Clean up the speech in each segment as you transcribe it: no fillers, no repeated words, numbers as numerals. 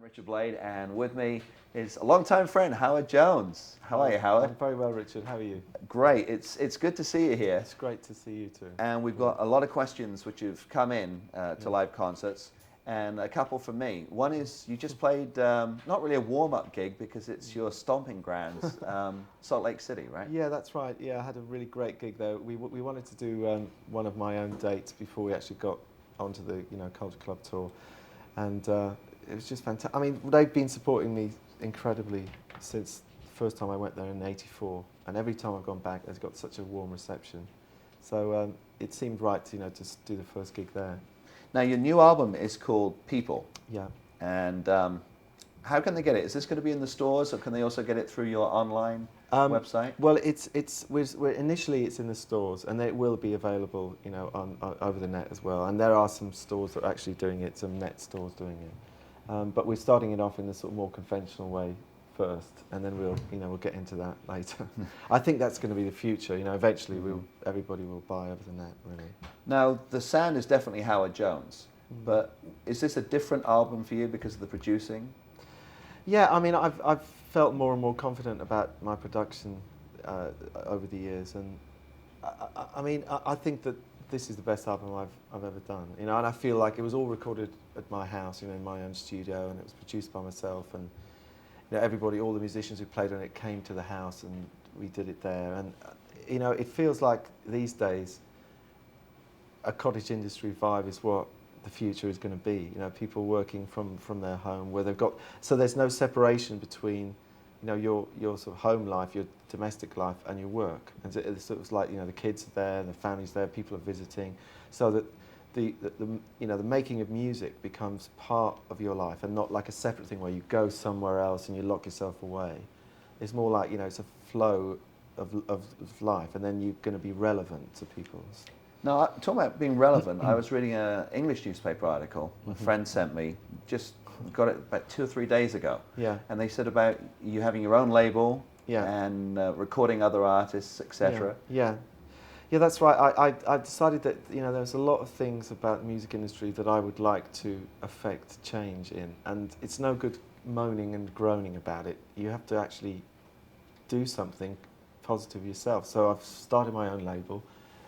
Richard Blade, and with me is a longtime friend, Howard Jones. How are you, Howard? I'm very well, Richard. How are you? Great. It's good to see you here. It's great to see you too. And we've got a lot of questions which have come in to live concerts, and a couple from me. One is you just played, not really a warm-up gig because it's your stomping grounds, Salt Lake City, right? Yeah, that's right. Yeah, I had a really great gig there. We wanted to do one of my own dates before we actually got onto the Culture Club tour, and it was just fantastic. I mean, they've been supporting me incredibly since the first time I went there in '84, and every time I've gone back, it's got such a warm reception. So it seemed right to just do the first gig there. Now, your new album is called People. Yeah. And how can they get it? Is this going to be in the stores, or can they also get it through your online website? Well, initially it's in the stores, and it will be available, on over the net as well. And there are some stores that are actually doing it, some net stores doing it. But we're starting it off in the sort of more conventional way first, and then we'll get into that later. I think that's going to be the future. Eventually everybody will buy over the net, really. Now, the sound is definitely Howard Jones, but is this a different album for you because of the producing? Yeah, I mean, I've felt more and more confident about my production over the years, and I think that this is the best album I've ever done. And I feel like it was all recorded at my house, in my own studio, and it was produced by myself, and everybody, all the musicians who played on it came to the house, and we did it there. And it feels like these days a cottage industry vibe is what the future is going to be. People working from their home, where they've got, so there's no separation between your sort of home life, your domestic life, and your work. And it's sort of like the kids are there, the family's there, people are visiting, so that the making of music becomes part of your life, and not like a separate thing where you go somewhere else and you lock yourself away. It's more like it's a flow of life, and then you're going to be relevant to people. Now, talking about being relevant, I was reading an English newspaper article a friend sent me, just got it about 2 or 3 days ago. Yeah. And they said about you having your own label, yeah, and recording other artists, etc. Yeah. Yeah, that's right. I decided that there's a lot of things about the music industry that I would like to affect change in, and it's no good moaning and groaning about it. You have to actually do something positive yourself. So I've started my own label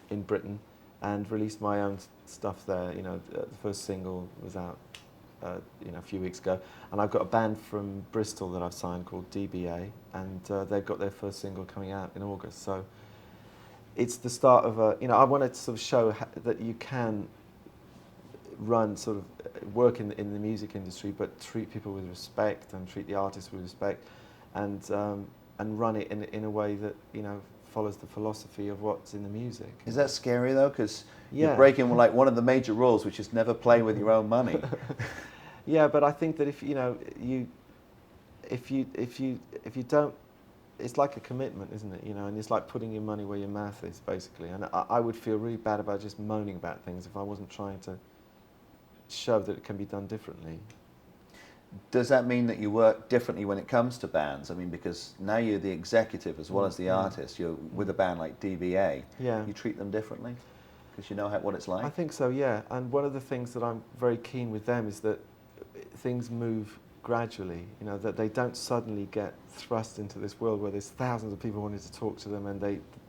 in Britain and released my own stuff there. The first single was out a few weeks ago, and I've got a band from Bristol that I've signed called DBA, and they've got their first single coming out in August. So it's the start of I wanted to sort of show that you can work in the music industry, but treat people with respect and treat the artists with respect, and run it in a way that follows the philosophy of what's in the music. Is that scary though? Because you're breaking like one of the major rules, which is never play with your own money. Yeah, but I think that if you don't, it's like a commitment, isn't it? And it's like putting your money where your mouth is, basically. And I would feel really bad about just moaning about things if I wasn't trying to show that it can be done differently. Does that mean that you work differently when it comes to bands? I mean, because now you're the executive as well as the artist. You're with a band like DBA. Yeah. You treat them differently because you know what it's like? I think so, yeah. And one of the things that I'm very keen with them is that things move gradually, that they don't suddenly get thrust into this world where there's thousands of people wanting to talk to them, and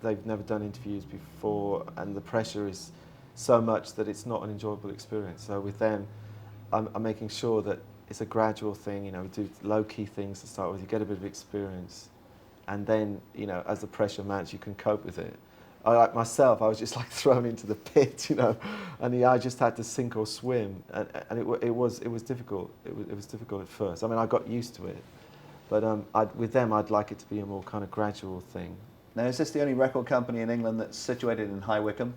they've never done interviews before, and the pressure is so much that it's not an enjoyable experience. So with them, I'm making sure that it's a gradual thing. We do low-key things to start with. You get a bit of experience, and then as the pressure mounts, you can cope with it. Like myself, I was just like thrown into the pit, and I just had to sink or swim, and it was difficult. It was difficult at first. I mean, I got used to it, but with them, I'd like it to be a more kind of gradual thing. Now, is this the only record company in England that's situated in High Wycombe?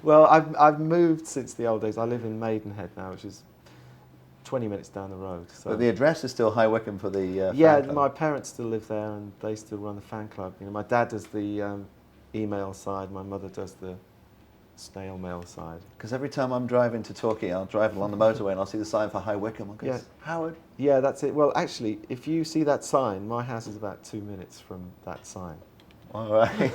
Well, I've moved since the old days. I live in Maidenhead now, which is 20 minutes down the road. So. But the address is still High Wycombe for the yeah, fan club. My parents still live there, and they still run the fan club. My dad does the email side, my mother does the snail mail side. Because every time I'm driving to Torquay, I'll drive along the motorway and I'll see the sign for High Wycombe. I'll go, Yeah. Howard? Yeah, that's it. Well, actually, if you see that sign, my house is about 2 minutes from that sign. All right.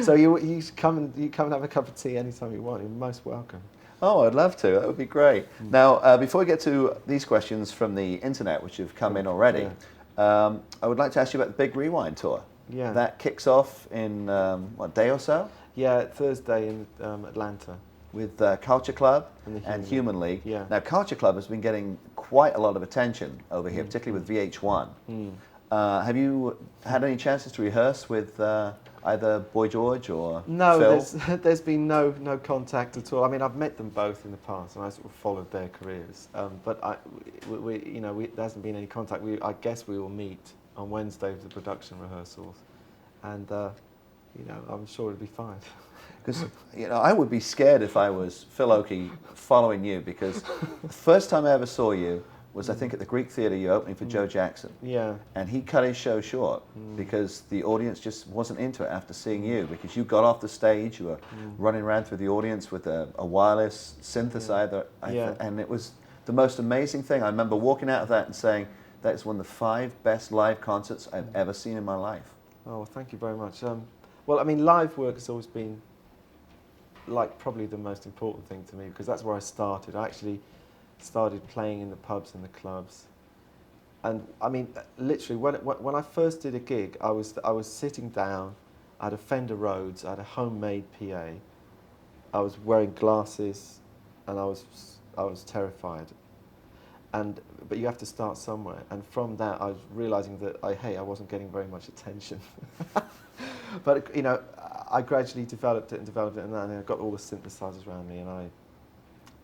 So you come and have a cup of tea anytime you want. You're most welcome. Oh, I'd love to. That would be great. Now, before we get to these questions from the internet, which have come in already, I would like to ask you about the Big Rewind tour. Yeah. That kicks off in, what, day or so? Yeah, Thursday in Atlanta. With Culture Club And the Human League. Yeah. Now, Culture Club has been getting quite a lot of attention over here, particularly with VH1. Have you had any chances to rehearse with either Boy George or No, Phil? there's been no contact at all. I mean, I've met them both in the past, and I sort of followed their careers. But there hasn't been any contact. I guess we will meet on Wednesday for the production rehearsals, and I'm sure it'll be fine. Because I would be scared if I was Phil Oakey following you, because the first time I ever saw you was, I think, at the Greek Theatre, you opening for Joe Jackson. Yeah. And he cut his show short because the audience just wasn't into it after seeing you, because you got off the stage, you were running around through the audience with a wireless synthesizer, and it was the most amazing thing. I remember walking out of that and saying, that is one of the 5 best live concerts I've ever seen in my life. Oh, well, thank you very much. Well, I mean, live work has always been probably the most important thing to me, because that's where I started. I actually started playing in the pubs and the clubs, and I mean, literally, when I first did a gig, I was sitting down. I had a Fender Rhodes, I had a homemade PA. I was wearing glasses, and I was terrified. But you have to start somewhere, and from that, I was realizing that I wasn't getting very much attention. But I gradually developed it, and then I got all the synthesizers around me, and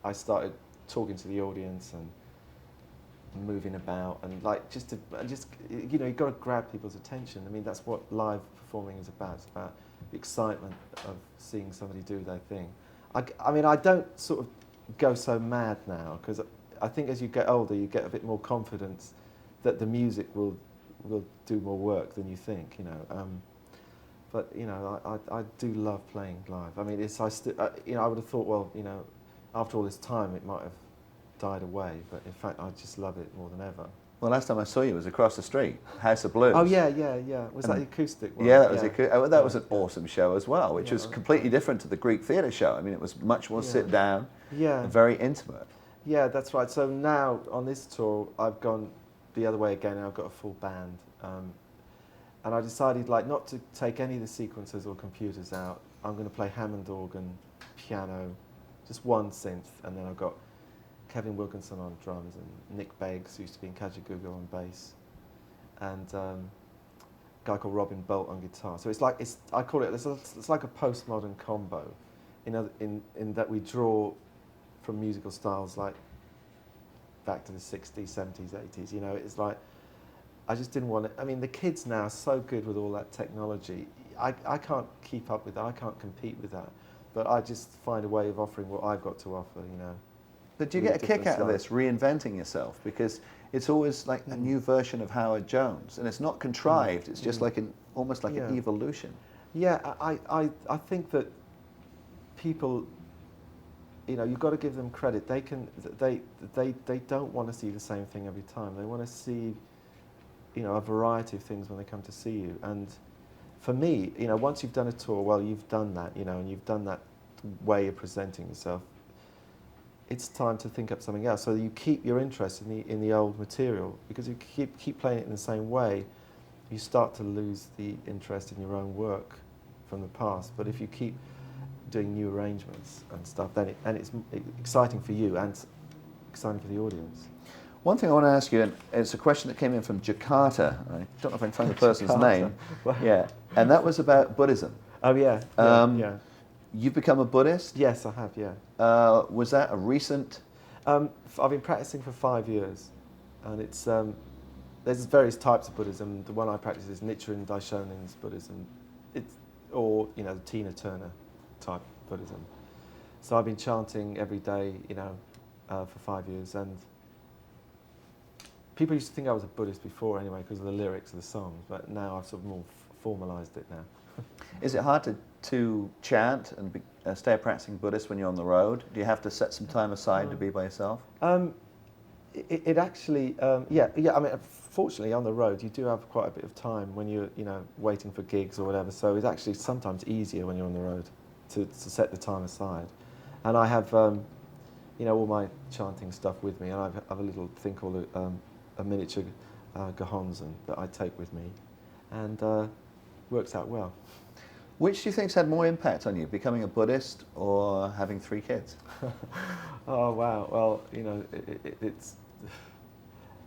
I started talking to the audience and moving about, and you've got to grab people's attention. I mean, that's what live performing is about. It's about the excitement of seeing somebody do their thing. I mean, I don't sort of go so mad now, because I think as you get older, you get a bit more confidence that the music will do more work than you think. But I do love playing live. I mean, I would have thought, well, after all this time, it might have died away. But in fact, I just love it more than ever. Well, last time I saw you was across the street, House of Blues. Oh yeah. Was that the acoustic one? Yeah, that was that was an awesome show as well, which was was completely different to the Greek Theatre show. I mean, it was much more sit down, and very intimate. Yeah, that's right. So now on this tour, I've gone the other way again. I've got a full band. And I decided not to take any of the sequencers or computers out. I'm going to play Hammond organ, piano, just one synth, and then I've got Kevin Wilkinson on drums and Nick Beggs, who used to be in Kajagoogoo, on bass, and a guy called Robin Bolt on guitar. So I call it it's like a postmodern combo, in that we draw from musical styles like back to the 60s, 70s, 80s. It's like, I just didn't want it. I mean, the kids now are so good with all that technology. I can't keep up with that. I can't compete with that. But I just find a way of offering what I've got to offer, But do you get a kick out of this, reinventing yourself? Because it's always like a new version of Howard Jones, and it's not contrived. It's just almost like an evolution. Yeah, I think that people, you've got to give them credit. They don't want to see the same thing every time. They want to see a variety of things when they come to see you. And for me, once you've done a tour, well, you've done that, and you've done that way of presenting yourself. It's time to think up something else, so that you keep your interest in the old material. Because if you keep playing it in the same way, you start to lose the interest in your own work from the past. But if you keep doing new arrangements and stuff, then it's exciting for you and exciting for the audience. One thing I want to ask you, and it's a question that came in from Jakarta. I don't know if I can find the person's name. Yeah, and that was about Buddhism. Oh yeah. Yeah. You've become a Buddhist? Yes, I have. Yeah. Was that a recent? I've been practicing for 5 years, and it's there's various types of Buddhism. The one I practice is Nichiren Daishonin's Buddhism, or the Tina Turner type Buddhism. So I've been chanting every day, for 5 years, and people used to think I was a Buddhist before anyway because of the lyrics of the songs, but now I've sort of more formalised it now. Is it hard to chant and stay a practicing Buddhist when you're on the road? Do you have to set some time aside to be by yourself? It actually, yeah. I mean, fortunately, on the road, you do have quite a bit of time when you're, waiting for gigs or whatever. So it's actually sometimes easier when you're on the road to set the time aside. And I have you know, all my chanting stuff with me, and I have a little thing called a miniature Gehonzen that I take with me, and works out well. Which do you think's had more impact on you, becoming a Buddhist or having 3 kids? Oh wow! Well, you know, it's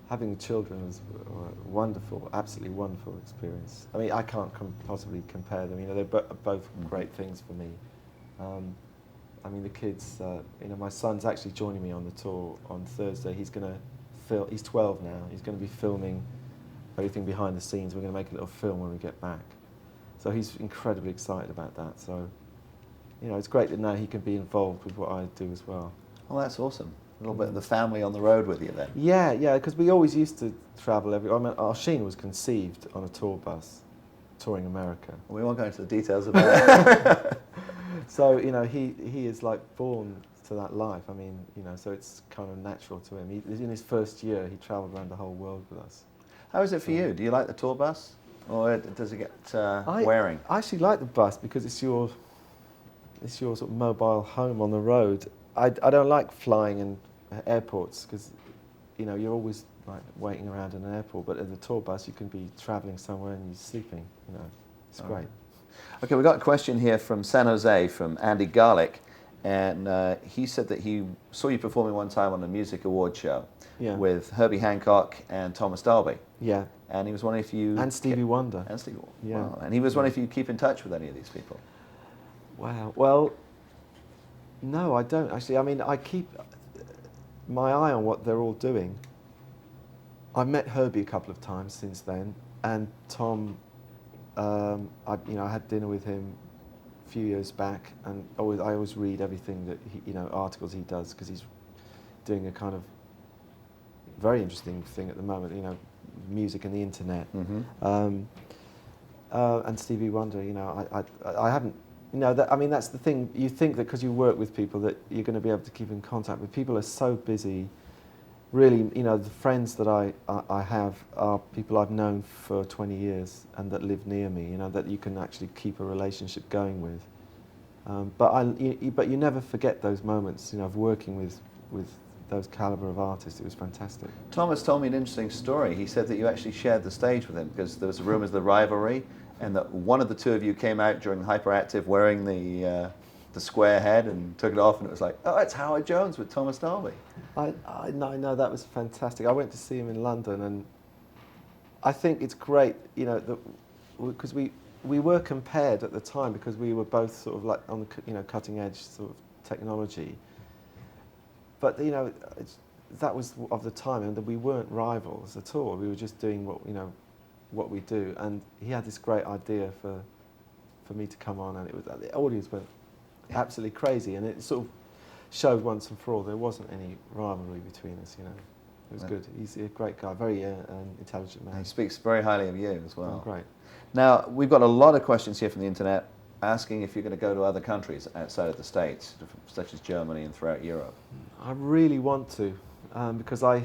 having children was a wonderful, absolutely wonderful experience. I mean, I can't possibly compare them. You know, they're both great things for me. I mean, the kids. You know, my son's actually joining me on the tour on Thursday. He's going to film. He's 12 now. He's going to be filming everything behind the scenes. We're going to make a little film when we get back. So he's incredibly excited about that. So, you know, it's great that now he can be involved with what I do as well. Well, that's awesome. A little bit of the family on the road with you then. Yeah, yeah, because we always used to travel I mean, Oisin was conceived on a tour bus, touring America. We won't go into the details about it. So, you know, he is like born to that life. I mean, you know, so it's kind of natural to him. In his first year, he travelled around the whole world with us. How is it for you? Do you like the tour bus? Or does it get wearing? I actually like the bus because it's your sort of mobile home on the road. I don't like flying in airports because, you know, you're always like waiting around in an airport. But in the tour bus, you can be travelling somewhere and you're sleeping. You know, it's great. Okay, we got a question here from San Jose from Andy Garlick, and he said that he saw you performing one time on a music award show with Herbie Hancock and Thomas Dolby. Yeah. And he was wondering if you... And Stevie Wonder. And Stevie Wonder. Yeah. Wow. And he was wondering if you keep in touch with any of these people. Wow. Well, no, I don't actually. I mean, I keep my eye on what they're all doing. I've met Herbie a couple of times since then, and Tom. I had dinner with him a few years back, and I always read everything that articles he does because he's doing a kind of very interesting thing at the moment. You know, music and the internet. Mm-hmm. And Stevie Wonder. You know, I haven't. You know, that's the thing. You think that because you work with people that you're going to be able to keep in contact with. People are so busy. Really, you know, the friends that I have are people I've known for 20 years and that live near me. You know, that you can actually keep a relationship going with. But you never forget those moments. You know, of working with those caliber of artists. It was fantastic. Thomas told me an interesting story. He said that you actually shared the stage with him because there was rumours of the rivalry, and that one of the two of you came out during Hyperactive wearing the square head and took it off, and it was like, oh, it's Howard Jones with Thomas Dolby. I know that was fantastic. I went to see him in London, and I think it's great, you know, because we were compared at the time because we were both sort of like on the cutting edge sort of technology. But you know, that was of the time, and we weren't rivals at all. We were just doing what we do, and he had this great idea for me to come on, and it was the audience went absolutely crazy, and it sort of showed once and for all there wasn't any rivalry between us. You know, it was good. He's a great guy, very intelligent man. He speaks very highly of you as well. Oh, great. Now we've got a lot of questions here from the internet asking if you're going to go to other countries outside of the States, such as Germany and throughout Europe. I really want to, because I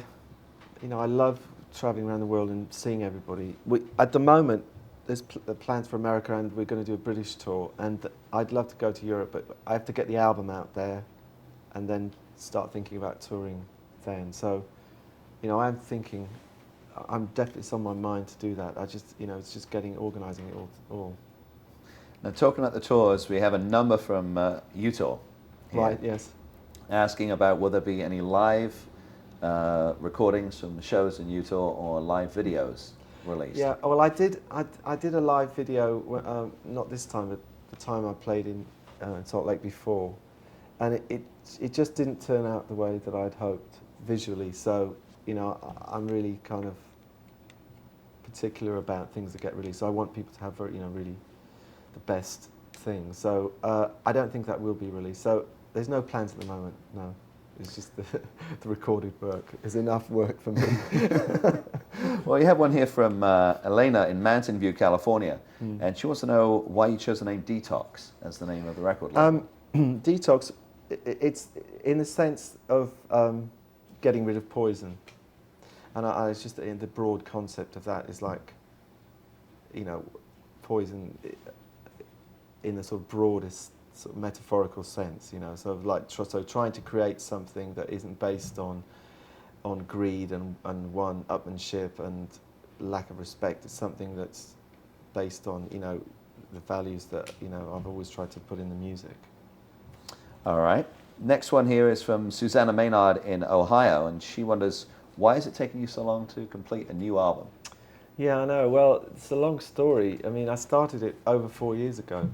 love traveling around the world and seeing everybody. At the moment, there's plans for America, and we're going to do a British tour, and I'd love to go to Europe, but I have to get the album out there and then start thinking about touring then. So, you know, I'm definitely, it's on my mind to do that. It's just organising it all. Now, talking about the tours, we have a number from Utah. Right, yes. Asking about will there be any live recordings from the shows in Utah or live videos released? Yeah, well, I did a live video, not this time, but the time I played in Salt Lake before, and it just didn't turn out the way that I'd hoped visually. So, you know, I'm really kind of particular about things that get released. So I want people to have really the best thing. So I don't think that will be released. So there's no plans at the moment, no. It's just the recorded work is enough work for me. Well, you have one here from Elena in Mountain View, California, and she wants to know why you chose the name Detox as the name of the record label. Detox, it's in the sense of getting rid of poison. And it's just the broad concept of that is like, you know, poison in the sort of broadest sort of metaphorical sense, you know, so like so trying to create something that isn't based on greed and one-upmanship and lack of respect. It's something that's based on, you know, the values that, you know, I've always tried to put in the music. All right. Next one here is from Susanna Maynard in Ohio, and she wonders, why is it taking you so long to complete a new album? Yeah, I know. Well, it's a long story. I mean, I started it over 4 years ago.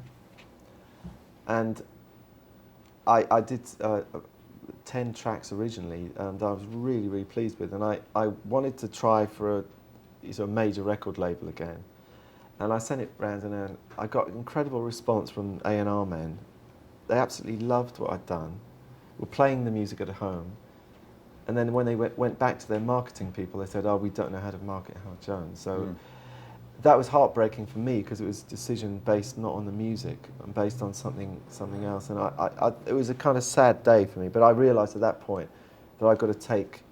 And I did 10 tracks originally, and I was really, really pleased with. And I wanted to try for a sort of major record label again. And I sent it round, and I got incredible response from A&R men. They absolutely loved what I'd done. Were playing the music at home. And then when they went back to their marketing people, they said, "Oh, we don't know how to market Howard Jones." So that was heartbreaking for me, because it was a decision based not on the music and based on something else. And it was a kind of sad day for me. But I realised at that point that I've got to take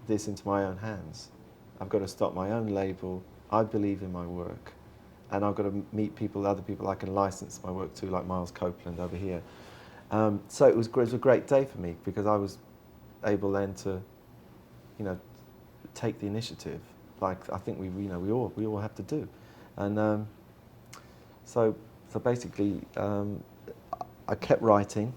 this into my own hands. I've got to start my own label. I believe in my work, and I've got to meet other people I can license my work to, like Miles Copeland over here. So it was a great day for me, because I was able then to, you know, take the initiative, like I think we all have to do, and so basically I kept writing,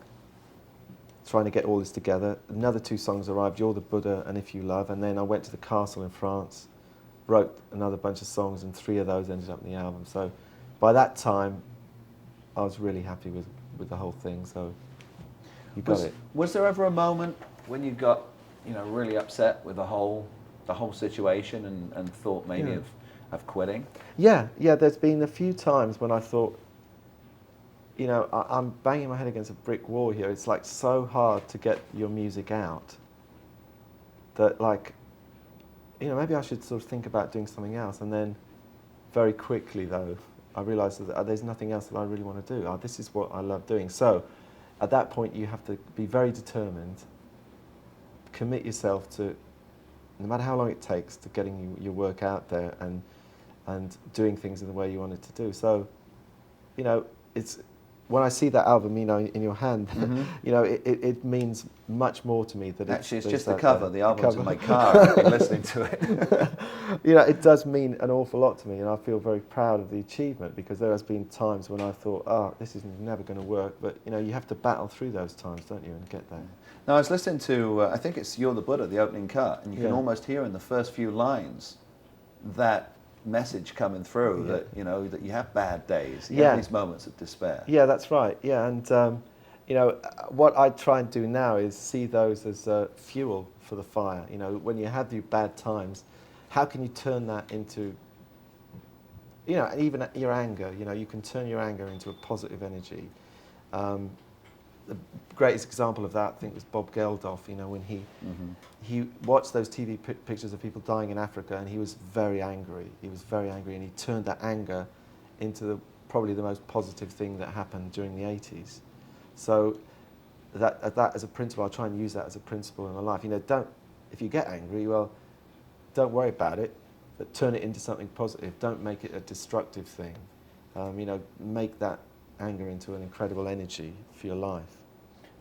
trying to get all this together. Another 2 songs arrived, "You're the Buddha" and "If You Love," and then I went to the castle in France, wrote another bunch of songs, and 3 of those ended up in the album. So by that time, I was really happy with the whole thing. So you got it. Was there ever a moment when you got, you know, really upset with the whole situation and thought maybe of quitting? Yeah. There's been a few times when I thought, you know, I'm banging my head against a brick wall here. It's like so hard to get your music out that, like, you know, maybe I should sort of think about doing something else. And then very quickly, though, I realised that there's nothing else that I really want to do. This is what I love doing. So at that point, you have to be very determined, commit yourself to, no matter how long it takes, to getting your work out there and doing things in the way you want it to do. So, you know, it's when I see that album, you know, in your hand, you know, it means much more to me that actually it's just the cover. The album's in my car. I've been listening to it. You know, it does mean an awful lot to me, and I feel very proud of the achievement, because there has been times when I thought, "Oh, this is never going to work," but you know, you have to battle through those times, don't you, and get there. Now, I was listening to, I think it's "You're the Buddha," the opening cut, and you can almost hear in the first few lines that message coming through, that, you know, that you have bad days, you have these moments of despair. Yeah, that's right. Yeah, and you know, what I try and do now is see those as fuel for the fire. You know, when you have the bad times, how can you turn that into, you know, even your anger, you know, you can turn your anger into a positive energy. The greatest example of that, I think, was Bob Geldof, you know, when he watched those TV pictures of people dying in Africa, and he was very angry. He was very angry, and he turned that anger into probably the most positive thing that happened during the 80s. So that as a principle, I'll try and use that as a principle in my life. You know, if you get angry, well, don't worry about it, but turn it into something positive. Don't make it a destructive thing. You know, make that anger into an incredible energy for your life.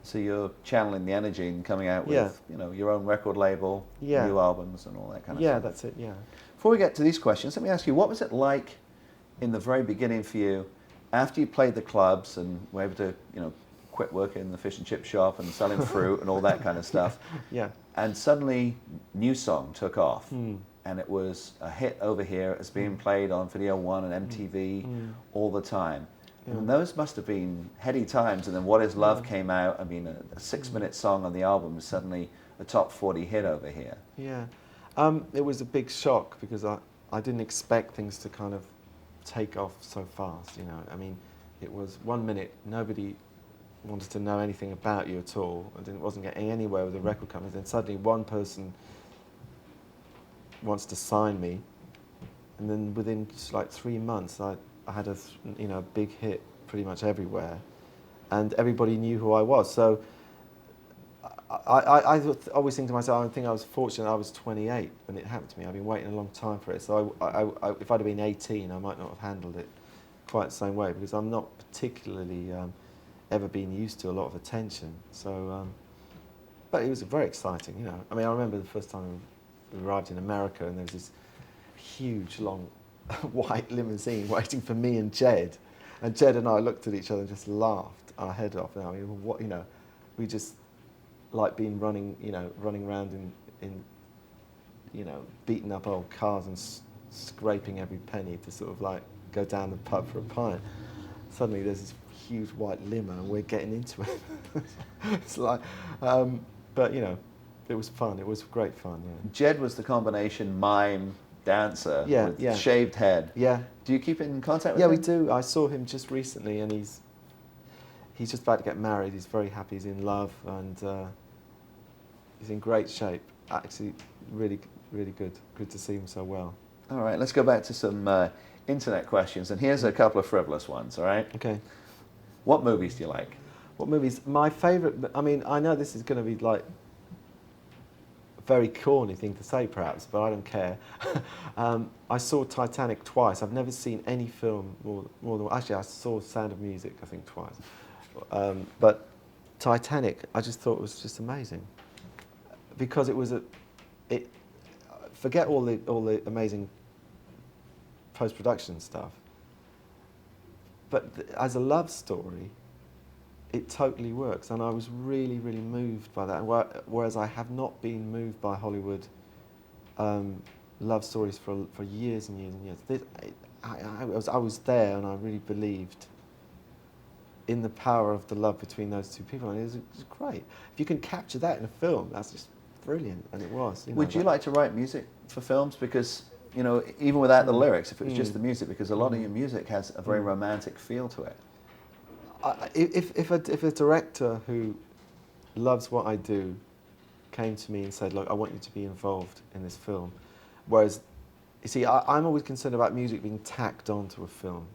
So you're channeling the energy and coming out with, you know, your own record label, new albums and all that kind of stuff. Yeah, that's it, yeah. Before we get to these questions, let me ask you, what was it like in the very beginning for you, after you played the clubs and were able to, you know, quit working in the fish and chip shop and selling fruit and all that kind of stuff, and suddenly New Song took off, and it was a hit over here. It's being played on Video 1 and MTV all the time. And those must have been heady times. And then What Is Love came out. I mean, a 6-minute song on the album was suddenly a top 40 hit over here. Yeah. It was a big shock, because I didn't expect things to kind of take off so fast, you know. I mean, it was 1 minute, nobody wanted to know anything about you at all, and wasn't getting anywhere with the record companies. Then suddenly one person wants to sign me, and then within just like 3 months, I had a big hit pretty much everywhere, and everybody knew who I was. So I always think to myself, I think I was fortunate. I was 28 when it happened to me. I've been waiting a long time for it. So if I'd have been 18, I might not have handled it quite the same way, because I'm not particularly ever been used to a lot of attention. So, but it was very exciting, you know. I mean, I remember the first time we arrived in America, and there was this huge, long, white limousine waiting for me and Jed. And Jed and I looked at each other and just laughed our head off. Now, I mean, what, you know, we just like being running around in you know, beating up old cars and scraping every penny to sort of like go down the pub for a pint. Suddenly there's this huge white limo and we're getting into it. It's like, but you know, it was fun. It was great fun. Yeah. Jed was the combination mime dancer with shaved head. Yeah. Do you keep in contact with him? him? We do. I saw him just recently, and he's just about to get married. He's very happy. He's in love, and he's in great shape. Actually, really, really good. Good to see him so well. All right, let's go back to some internet questions, and here's a couple of frivolous ones. All right. Okay. What movies do you like? What movies? My favourite. I mean, I know this is going to be like very corny thing to say perhaps, but I don't care. I saw Titanic twice. I've never seen any film more than... Actually, I saw Sound of Music, I think, twice. But Titanic, I just thought was just amazing. Because it was forget all the amazing post-production stuff, but as a love story, it totally works, and I was really, really moved by that. Whereas I have not been moved by Hollywood love stories for years and years and years. I was there, and I really believed in the power of the love between those two people, and it was great. If you can capture that in a film, that's just brilliant, and it was. Would you like to write music for films? Because, you know, even without the lyrics, if it was just the music, because a lot of your music has a very romantic feel to it. If a director who loves what I do came to me and said, look, I want you to be involved in this film, whereas, you see, I'm always concerned about music being tacked onto a film.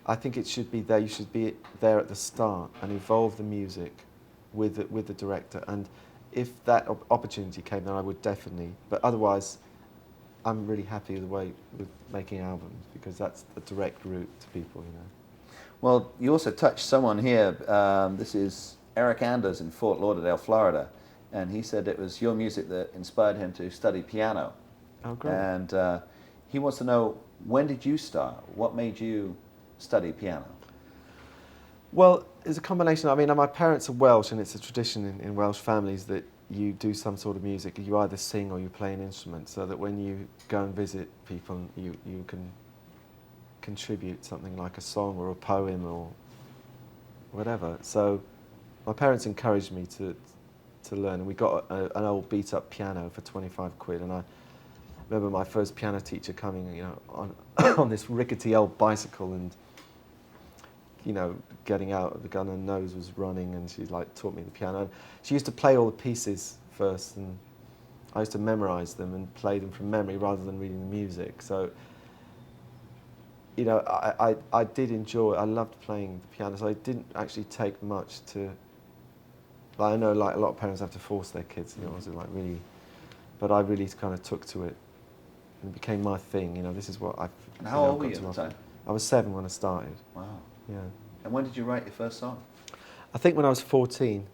I think it should be there. You should be there at the start and involve the music with the director. And if that opportunity came, then I would definitely. But otherwise, I'm really happy with making albums, because that's a direct route to people, you know. Well, you also touched someone here. This is Eric Anders in Fort Lauderdale, Florida, and he said it was your music that inspired him to study piano. Oh, great. And he wants to know, when did you start? What made you study piano? Well, it's a combination. I mean, my parents are Welsh, and it's a tradition in Welsh families that you do some sort of music. You either sing or you play an instrument, so that when you go and visit people, you can contribute something like a song or a poem or whatever. So my parents encouraged me to learn, and we got an old beat-up piano for 25 quid, and I remember my first piano teacher coming, you know, on this rickety old bicycle, and, you know, getting out of the gun, her nose was running, and she like taught me the piano. And she used to play all the pieces first, and I used to memorize them and play them from memory rather than reading the music. So, you know, I did enjoy, I loved playing the piano, so it didn't actually take much to, like, I know like a lot of parents have to force their kids, you know, so like really, but I really kind of took to it, and it became my thing, you know, this is what I've... And how old were you at the time? I was 7 when I started. Wow. Yeah. And when did you write your first song? I think when I was 14,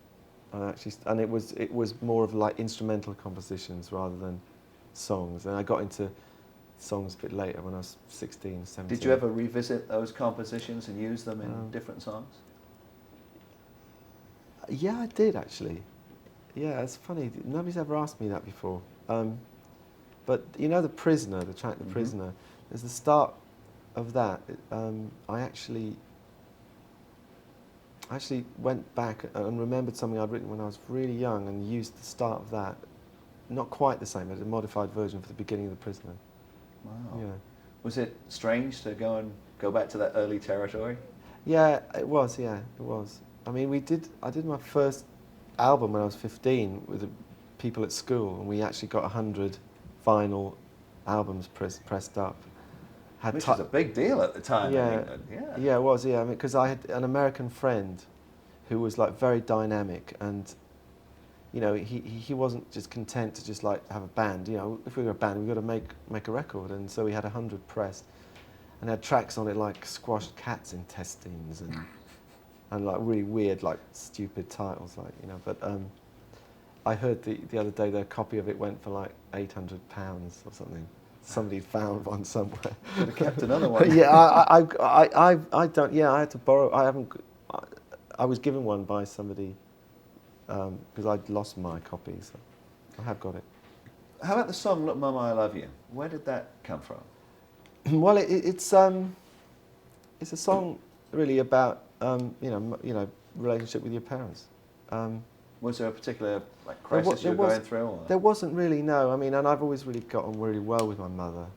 and it was more of like instrumental compositions rather than songs, and I got into songs a bit later when I was 16, 17. Did you ever revisit those compositions and use them in different songs? Yeah, I did actually. Yeah, it's funny. Nobody's ever asked me that before. But you know, The Prisoner, the track The Prisoner, there's the start of that. I actually went back and remembered something I'd written when I was really young and used the start of that. Not quite the same, but a modified version for the beginning of The Prisoner. Wow. Yeah. Was it strange to go back to that early territory? Yeah, it was. Yeah, it was. I mean, I did my first album when I was 15 with the people at school, and we actually got 100 vinyl albums pressed up. Which was a big deal at the time. Yeah, in England. Yeah. Yeah, it was. Yeah, I mean, because I had an American friend who was like very dynamic, and you know, he wasn't just content to just like have a band. You know, if we were a band, we've got to make a record, and so we had 100 pressed, and had tracks on it like squashed cats intestines and and like really weird, like stupid titles, like But I heard the other day that a copy of it went for like £800 or something. Somebody found one somewhere. Should have kept another one. Yeah, I don't. Yeah, I had to borrow. I haven't. I was given one by somebody because I'd lost my copy, so I have got it. How about the song "Look, Mama, I Love You"? Where did that come from? Well, it's a song really about relationship with your parents. Was there a particular crisis you were going through? Or? There wasn't really, no. I mean, and I've always really got on really well with my mother.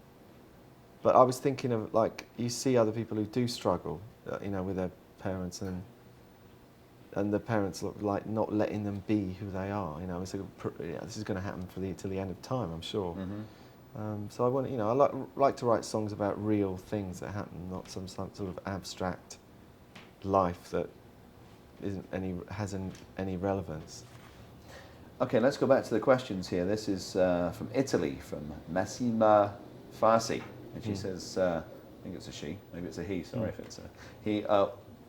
But I was thinking of, like, you see other people who do struggle, with their parents, and the parents look like not letting them be who they are. It's this is going to happen till the end of time, I'm sure. Mm-hmm. So I want, I like to write songs about real things that happen, not some sort of abstract life that has any relevance. Okay, let's go back to the questions here. This is from Italy, from Massima Farsi, and she says, I think it's a she, maybe it's a he. Sorry if it's a he.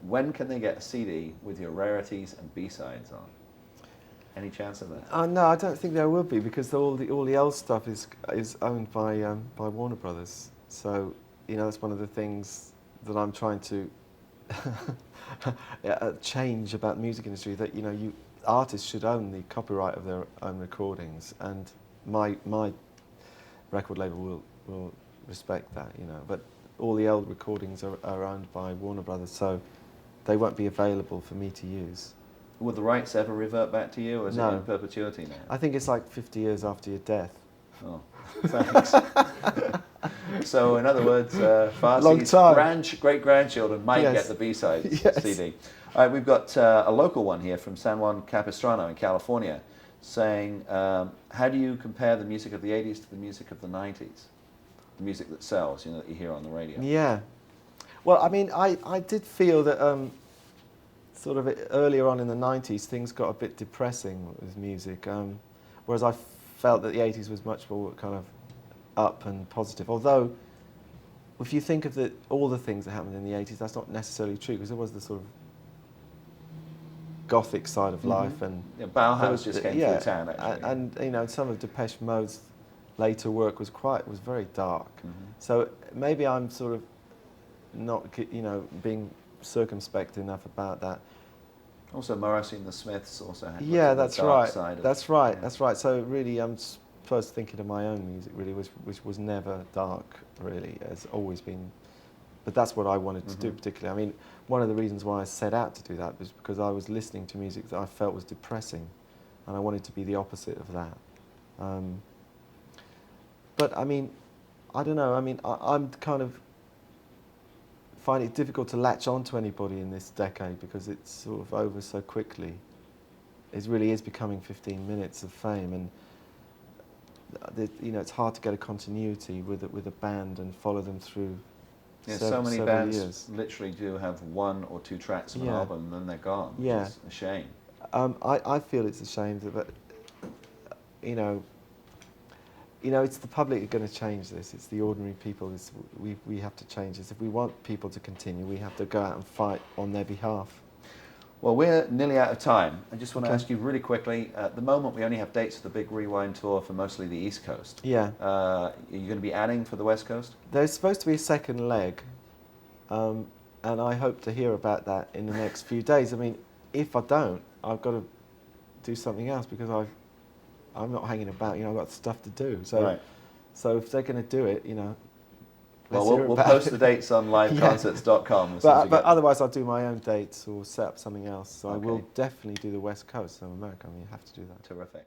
When can they get a CD with your rarities and B-sides on? Any chance of that? No, I don't think there will be, because all the old stuff is owned by Warner Brothers. So that's one of the things that I'm trying to change about the music industry, that artists should own the copyright of their own recordings, and my record label will respect that, but all the old recordings are owned by Warner Brothers, so they won't be available for me to use. Will the rights ever revert back to you, or is it in perpetuity now? I think it's like 50 years after your death. Oh, thanks. So, in other words, Farsi's great-grandchildren might get the B-sides CD. All right, we've got a local one here from San Juan Capistrano in California saying, how do you compare the music of the 80s to the music of the 90s? The music that sells, that you hear on the radio. Yeah. Well, I mean, I did feel that sort of earlier on in the 90s, things got a bit depressing with music, whereas I felt that the 80s was much more kind of up and positive. Although, if you think of all the things that happened in the 80s, that's not necessarily true, because there was the sort of gothic side of life, and Bauhaus just came through town, actually. And some of Depeche Mode's later work was very dark. So maybe I'm sort of not being circumspect enough about that. Also, Morrissey and the Smiths also had that's right. That's right. That's right. So really, I'm first thinking of my own music, really, which was never dark, really. It's always been. But that's what I wanted to do, particularly. I mean, one of the reasons why I set out to do that was because I was listening to music that I felt was depressing, and I wanted to be the opposite of that. But I mean, I don't know. I mean, I'm kind of find it difficult to latch on to anybody in this decade, because it's sort of over so quickly. It really is becoming 15 minutes of fame, and it's hard to get a continuity with a band and follow them through. Yeah, so many bands years. Literally do have 1 or 2 tracks of an album, and then they're gone. Which is a shame. I feel it's a shame, but it's the public who are going to change this. It's the ordinary people. We have to change this. If we want people to continue, we have to go out and fight on their behalf. Well, we're nearly out of time. I just want to ask you really quickly, at the moment we only have dates for the big Rewind tour for mostly the East Coast. Yeah. Are you going to be adding for the West Coast? There's supposed to be a second leg, and I hope to hear about that in the next few days. I mean, if I don't, I've got to do something else, because I'm not hanging about, I've got stuff to do. So, so if they're going to do it, well, we'll post the dates on liveconcerts.com. But otherwise, I'll do my own dates or set up something else. So I will definitely do the West Coast of America. I mean, you have to do that. Terrific.